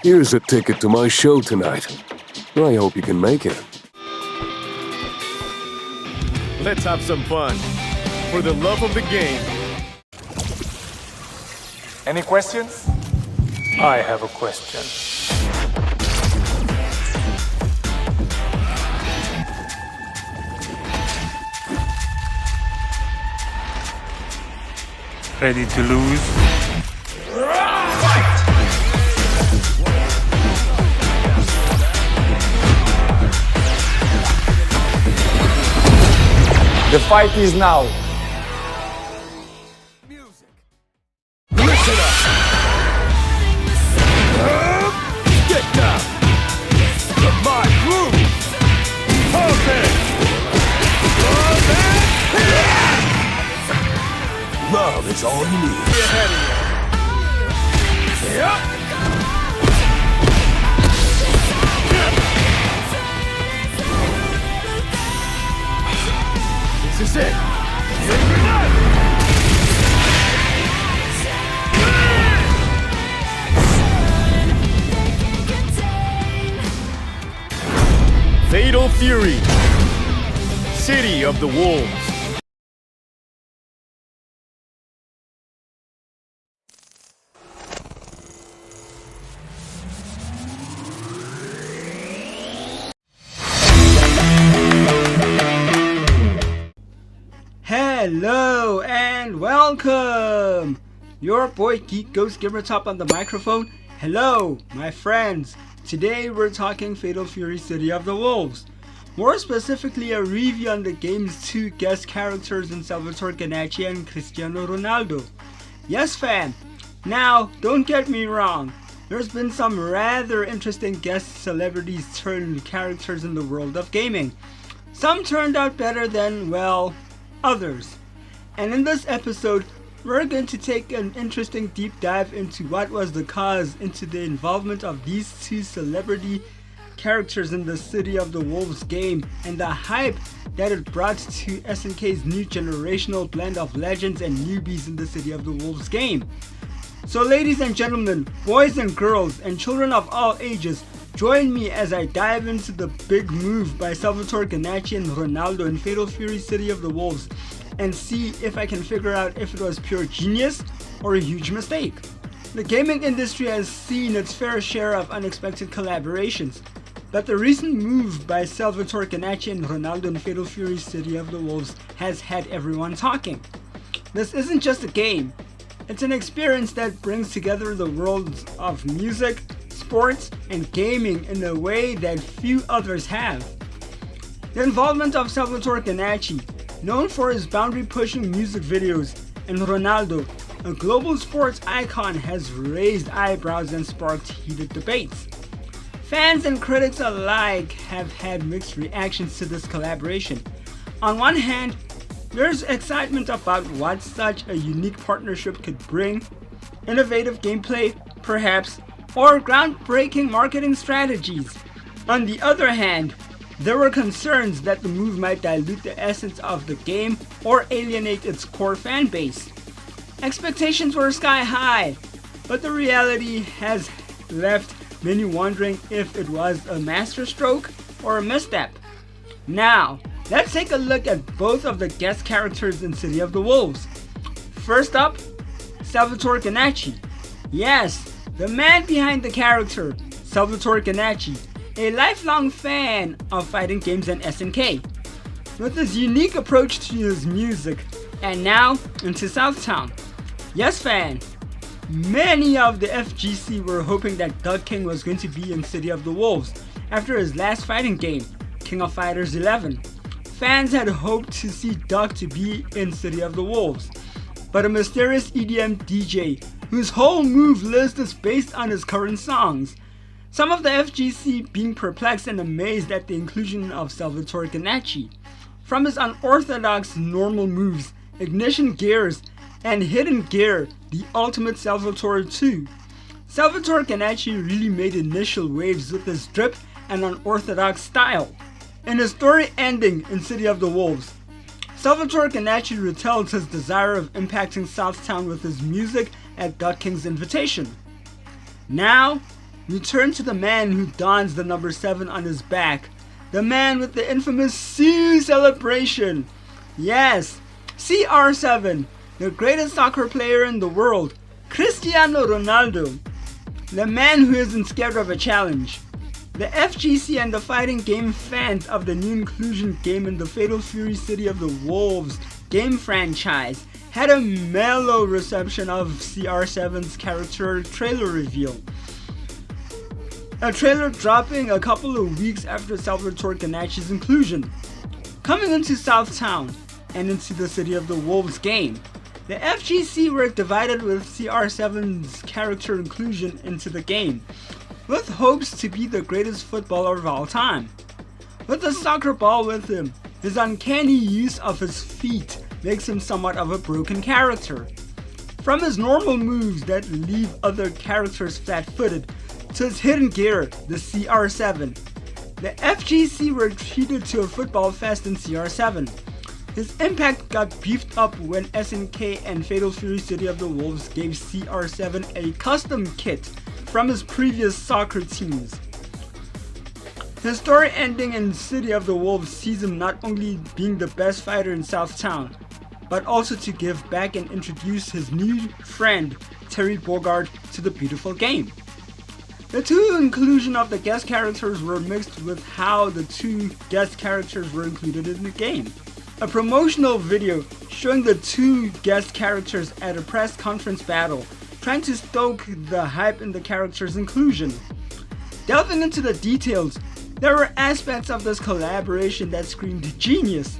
Here's a ticket to my show tonight. I hope you can make it. Let's have some fun. For the love of the game. Any questions? I have a question. Ready to lose? Fight! The fight is now. Music. Listen up. Get down. To my groove. Open. Love is all you need. Get ahead of you. Yep. This is it. Fatal Fury. City of the Wolves. Hello and welcome! Your boy Geek Ghost Gamer Top on the microphone. Hello, my friends. Today we're talking Fatal Fury City of the Wolves. More specifically, a review on the game's two guest characters in Salvatore Ganacci and Cristiano Rolando. Yes, fam. Now, don't get me wrong. There's been some rather interesting guest celebrities turned characters in the world of gaming. Some turned out better than, well, others. And in this episode, we're going to take an interesting deep dive into what was the cause into the involvement of these two celebrity characters in the City of the Wolves game and the hype that it brought to SNK's new generational blend of legends and newbies in the City of the Wolves game. So ladies and gentlemen, boys and girls, and children of all ages, join me as I dive into the big move by Salvatore Ganacci and Ronaldo in Fatal Fury City of the Wolves and see if I can figure out if it was pure genius or a huge mistake. The gaming industry has seen its fair share of unexpected collaborations, but the recent move by Salvatore Ganacci and Ronaldo in Fatal Fury City of the Wolves has had everyone talking. This isn't just a game, it's an experience that brings together the worlds of music, sports, and gaming in a way that few others have. The involvement of Salvatore Ganacci, known for his boundary-pushing music videos, and Ronaldo, a global sports icon, has raised eyebrows and sparked heated debates. Fans and critics alike have had mixed reactions to this collaboration. On one hand, there's excitement about what such a unique partnership could bring, innovative gameplay, perhaps, or groundbreaking marketing strategies. On the other hand, there were concerns that the move might dilute the essence of the game or alienate its core fan base. Expectations were sky high, but the reality has left many wondering if it was a masterstroke or a misstep. Now, let's take a look at both of the guest characters in City of the Wolves. First up, Salvatore Ganacci. Yes, the man behind the character, Salvatore Ganacci, a lifelong fan of fighting games and SNK. With his unique approach to his music, and now into Southtown. Yes, fan. Many of the FGC were hoping that Duck King was going to be in City of the Wolves after his last fighting game, King of Fighters 11. Fans had hoped to see Duck to be in City of the Wolves, but a mysterious EDM DJ whose whole move list is based on his current songs. Some of the FGC being perplexed and amazed at the inclusion of Salvatore Ganacci. From his unorthodox normal moves, ignition gears, and hidden gear, the ultimate Salvatore 2. Salvatore Ganacci really made initial waves with his drip and unorthodox style. In his story ending in City of the Wolves, Salvatore Ganacci retells his desire of impacting Southtown with his music at Duck King's invitation. Now, we turn to the man who dons the number 7 on his back. The man with the infamous C celebration. Yes, CR7, the greatest soccer player in the world, Cristiano Rolando. The man who isn't scared of a challenge. The FGC and the fighting game fans of the new inclusion game in the Fatal Fury City of the Wolves game franchise had a mellow reception of CR7's character trailer reveal. A trailer dropping a couple of weeks after Salvatore Ganacci's inclusion. Coming into Southtown and into the City of the Wolves game, the FGC were divided with CR7's character inclusion into the game, with hopes to be the greatest footballer of all time. With a soccer ball with him, his uncanny use of his feet makes him somewhat of a broken character. From his normal moves that leave other characters flat-footed, to his hidden gear, the CR7. The FGC were treated to a football fest in CR7. His impact got beefed up when SNK and Fatal Fury City of the Wolves gave CR7 a custom kit from his previous soccer teams. His story ending in City of the Wolves sees him not only being the best fighter in Southtown, but also to give back and introduce his new friend, Terry Bogard, to the beautiful game. The two inclusion of the guest characters were mixed with how the two guest characters were included in the game. A promotional video showing the two guest characters at a press conference battle, trying to stoke the hype in the characters' inclusion. Delving into the details, there were aspects of this collaboration that screamed genius.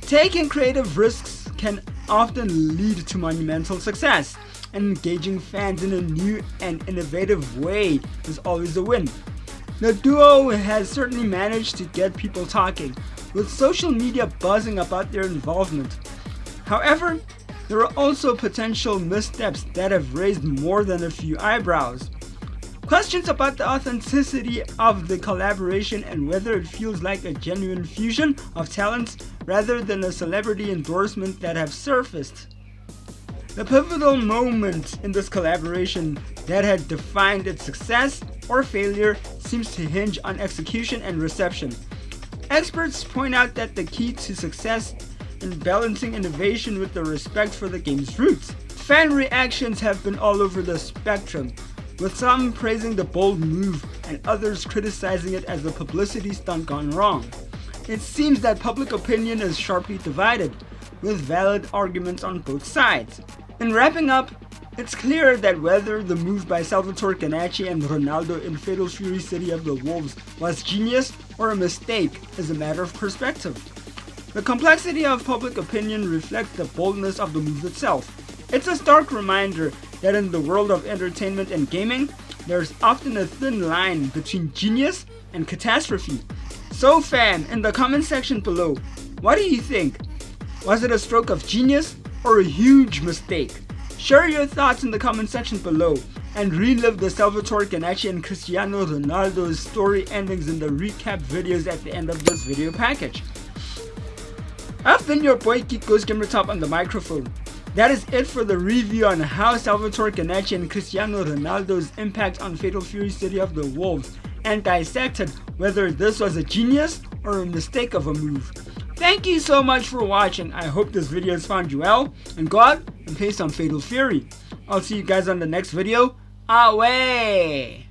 Taking creative risks can often lead to monumental success, and engaging fans in a new and innovative way is always a win. The duo has certainly managed to get people talking, with social media buzzing about their involvement. However, there are also potential missteps that have raised more than a few eyebrows. Questions about the authenticity of the collaboration and whether it feels like a genuine fusion of talents rather than a celebrity endorsement that have surfaced. The pivotal moment in this collaboration that had defined its success or failure seems to hinge on execution and reception. Experts point out that the key to success in balancing innovation with the respect for the game's roots. Fan reactions have been all over the spectrum, with some praising the bold move and others criticizing it as a publicity stunt gone wrong. It seems that public opinion is sharply divided, with valid arguments on both sides. In wrapping up, it's clear that whether the move by Salvatore Ganacci and Ronaldo in Fatal Fury City of the Wolves was genius or a mistake is a matter of perspective. The complexity of public opinion reflects the boldness of the move itself. It's a stark reminder that in the world of entertainment and gaming, there's often a thin line between genius and catastrophe. So fam, in the comment section below, what do you think? Was it a stroke of genius or a huge mistake? Share your thoughts in the comment section below and relive the Salvatore Ganacci and Cristiano Ronaldo's story endings in the recap videos at the end of this video package. I've been your boy Geeky Top on the microphone. That is it for the review on how Salvatore Ganacci and Cristiano Ronaldo's impact on Fatal Fury City of the Wolves, and dissected whether this was a genius or a mistake of a move. Thank you so much for watching. I hope this video has found you well, and go out and play some Fatal Fury. I'll see you guys on the next video. Away!